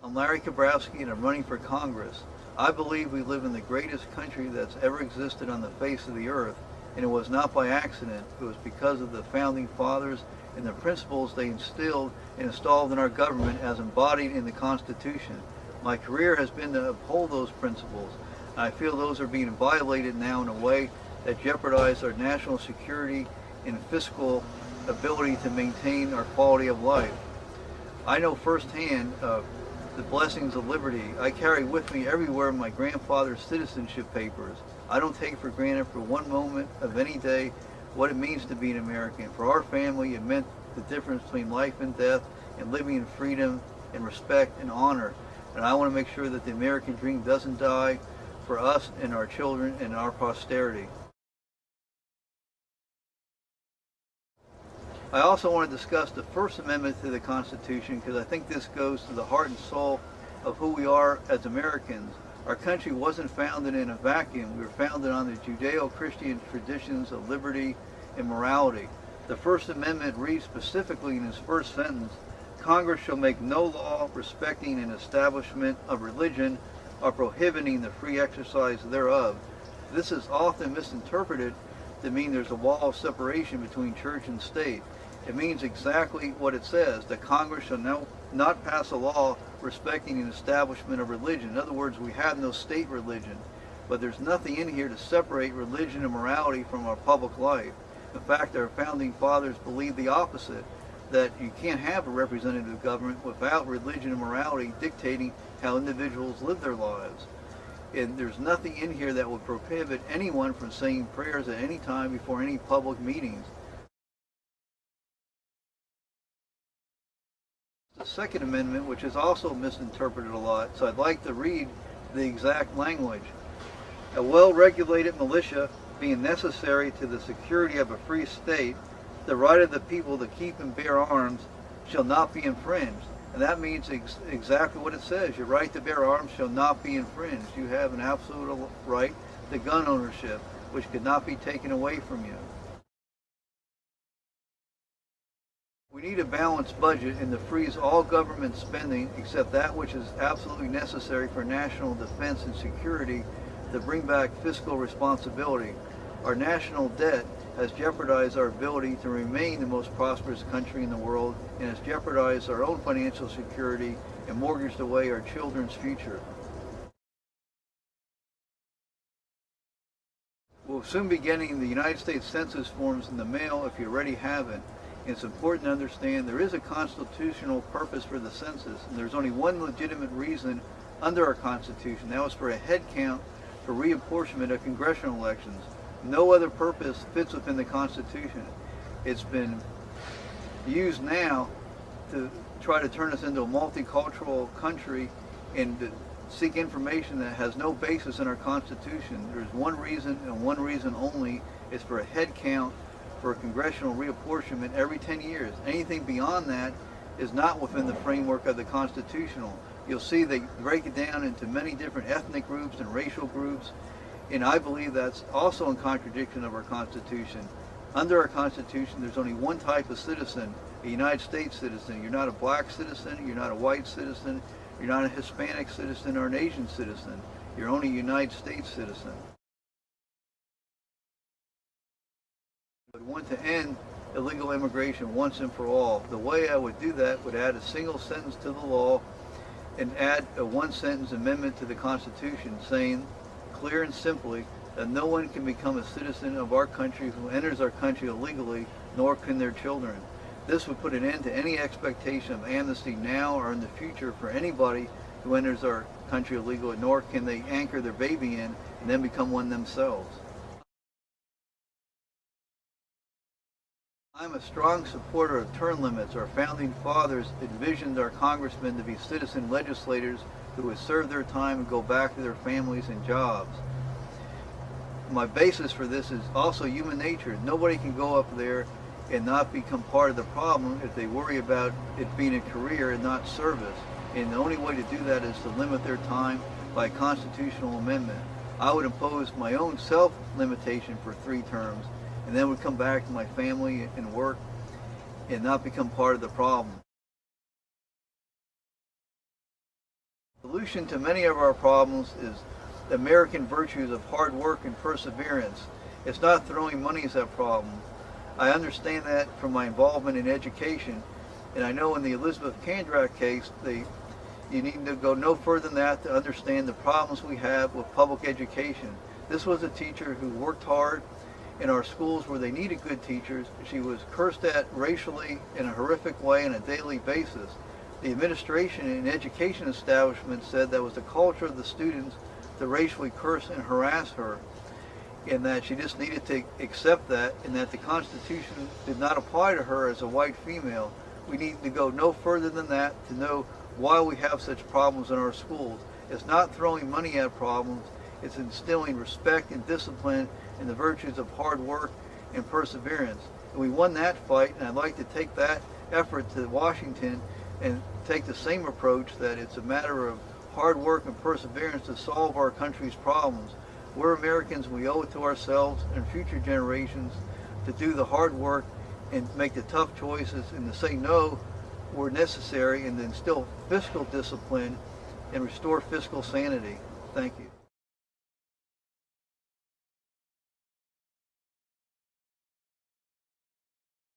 I'm Larry Kobrovsky and I'm running for Congress. I believe we live in the greatest country that's ever existed on the face of the earth, and it was not by accident. It was because of the founding fathers and the principles they instilled and installed in our government as embodied in the Constitution. My career has been to uphold those principles, and I feel those are being violated now in a way that jeopardize our national security and fiscal ability to maintain our quality of life. I know firsthand the blessings of liberty. I carry with me everywhere my grandfather's citizenship papers. I don't take for granted for one moment of any day what it means to be an American. For our family, it meant the difference between life and death and living in freedom and respect and honor. And I want to make sure that the American dream doesn't die for us and our children and our posterity. I also want to discuss the First Amendment to the Constitution because I think this goes to the heart and soul of who we are as Americans. Our country wasn't founded in a vacuum. We were founded on the Judeo-Christian traditions of liberty and morality. The First Amendment reads specifically in its first sentence, "Congress shall make no law respecting an establishment of religion or prohibiting the free exercise thereof." This is often misinterpreted to mean there's a wall of separation between church and state. It means exactly what it says, that Congress shall not pass a law respecting an establishment of religion. In other words, we have no state religion, but there's nothing in here to separate religion and morality from our public life. In fact, our founding fathers believed the opposite, that you can't have a representative government without religion and morality dictating how individuals live their lives. And there's nothing in here that would prohibit anyone from saying prayers at any time before any public meetings. The Second Amendment, which is also misinterpreted a lot, so I'd like to read the exact language. "A well-regulated militia being necessary to the security of a free state, the right of the people to keep and bear arms shall not be infringed." And that means exactly what it says. Your right to bear arms shall not be infringed. You have an absolute right to gun ownership, which could not be taken away from you. We need a balanced budget and to freeze all government spending except that which is absolutely necessary for national defense and security to bring back fiscal responsibility. Our national debt has jeopardized our ability to remain the most prosperous country in the world and has jeopardized our own financial security and mortgaged away our children's future. We'll soon be getting the United States Census forms in the mail if you already haven't. It's important to understand there is a constitutional purpose for the census, and there's only one legitimate reason under our Constitution. That was for a head count for reapportionment of congressional elections. No other purpose fits within the Constitution. It's been used now to try to turn us into a multicultural country and to seek information that has no basis in our Constitution. There's one reason and one reason only. It's for a head count for congressional reapportionment every 10 years. Anything beyond that is not within the framework of the Constitutional. You'll see they break it down into many different ethnic groups and racial groups, and I believe that's also in contradiction of our Constitution. Under our Constitution, there's only one type of citizen, a United States citizen. You're not a black citizen, you're not a white citizen, you're not a Hispanic citizen or an Asian citizen. You're only a United States citizen. I want to end illegal immigration once and for all. The way I would do that would add a single sentence to the law and add a one-sentence amendment to the Constitution saying, clear and simply, that no one can become a citizen of our country who enters our country illegally, nor can their children. This would put an end to any expectation of amnesty now or in the future for anybody who enters our country illegally, nor can they anchor their baby in and then become one themselves. I'm a strong supporter of term limits. Our founding fathers envisioned our congressmen to be citizen legislators who would serve their time and go back to their families and jobs. My basis for this is also human nature. Nobody can go up there and not become part of the problem if they worry about it being a career and not service. And the only way to do that is to limit their time by constitutional amendment. I would impose my own self-limitation for 3 terms and then would come back to my family and work and not become part of the problem. The solution to many of our problems is the American virtues of hard work and perseverance. It's not throwing money at that problem. I understand that from my involvement in education, and I know in the Elizabeth Kandrak case, you need to go no further than that to understand the problems we have with public education. This was a teacher who worked hard in our schools where they needed good teachers. She was cursed at racially in a horrific way on a daily basis. The administration and education establishment said that was the culture of the students to racially curse and harass her, and that she just needed to accept that, and that the Constitution did not apply to her as a white female. We need to go no further than that to know why we have such problems in our schools. It's not throwing money at problems, it's instilling respect and discipline and the virtues of hard work and perseverance. And we won that fight, and I'd like to take that effort to Washington and take the same approach, that it's a matter of hard work and perseverance to solve our country's problems. We're Americans, we owe it to ourselves and future generations to do the hard work and make the tough choices and to say no where necessary, and to instill fiscal discipline and restore fiscal sanity. Thank you.